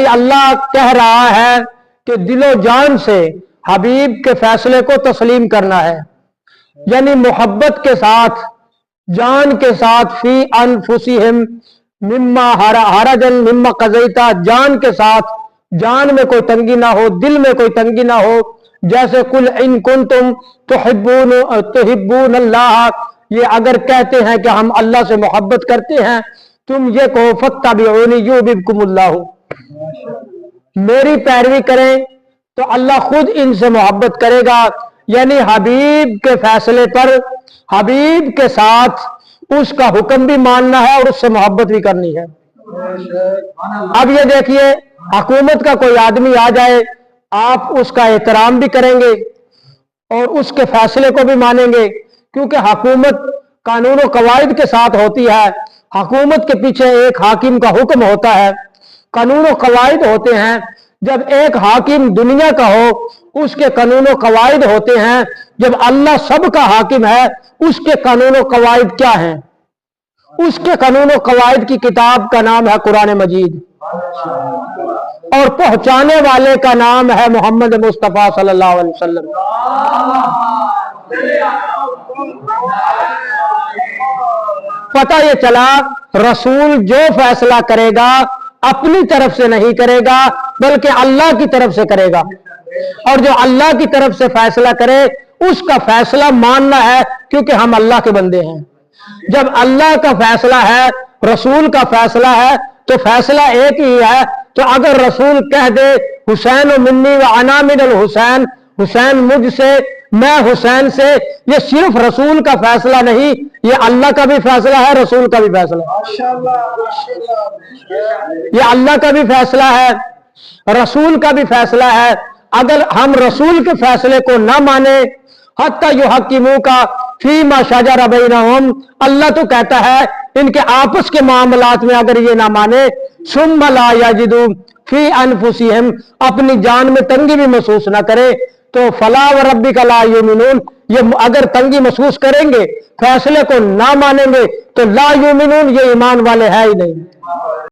अल्लाह कह रहा है कि दिलो जान से हबीब के फैसले को तस्लीम करना है, यानी मोहब्बत के साथ, जान के साथ, फी अनफुसिहिम मिम्मा हरजन मिम्मा कज़ैता, जान के साथ, जान में कोई तंगी ना हो, दिल में कोई तंगी ना हो। जैसे कुल इन कुंतुम तुहिब्बून अल्लाह, ये अगर कहते हैं कि हम अल्लाह से मोहब्बत करते हैं, तुम ये कहो फत्तबिऊनी युहिब्बुकुमुल्लाह, मेरी पैरवी करें तो अल्लाह खुद इनसे मोहब्बत करेगा। यानी हबीब के फैसले पर, हबीब के साथ उसका हुक्म भी मानना है और उससे मोहब्बत भी करनी है। अब ये देखिए, हुकूमत का कोई आदमी आ जाए, आप उसका एहतराम भी करेंगे और उसके फैसले को भी मानेंगे, क्योंकि हुकूमत कानून और कवायद के साथ होती है। हुकूमत के पीछे एक हाकिम का हुक्म होता है, कानून और कवायद होते हैं। जब एक हाकिम दुनिया का हो, उसके कानून और कवायद होते हैं। जब अल्लाह सबका हाकिम है, उसके कानून और कवायद क्या हैं? उसके कानून और कवायद की किताब का नाम है कुरान मजीद, और पहुंचाने वाले का नाम है मोहम्मद मुस्तफा सल्लल्लाहु अलैहि वसल्लम। पता ये चला, रसूल जो फैसला करेगा अपनी तरफ से नहीं करेगा, बल्कि अल्लाह की तरफ से करेगा। और जो अल्लाह की तरफ से फैसला करे, उसका फैसला मानना है, क्योंकि हम अल्लाह के बंदे हैं। जब अल्लाह का फैसला है, रसूल का फैसला है, तो फैसला एक ही है। तो अगर रसूल कह दे हुसैन मिन्नी व अना मिनल हुसैन, हुसैन मुझसे, मैं हुसैन से, ये सिर्फ रसूल का फैसला नहीं, ये अल्लाह का भी फैसला है, रसूल का भी फैसला है। ये अल्लाह का भी फैसला है, रसूल का भी फैसला है। अगर हम रसूल के फैसले को ना माने, हत्ता युहक्किमू का फीमा शजर बैनहुम, अल्लाह तो कहता है इनके आपस के मामलात में अगर ये ना माने, सुम्मा ला यजिदू फी अनफुसिहिम, अपनी जान में तंगी भी महसूस ना करे, तो फला व रब्बिका ला युमिनून, ये अगर तंगी महसूस करेंगे, फैसले को ना मानेंगे, तो ला युमिनून, ये ईमान वाले है ही नहीं।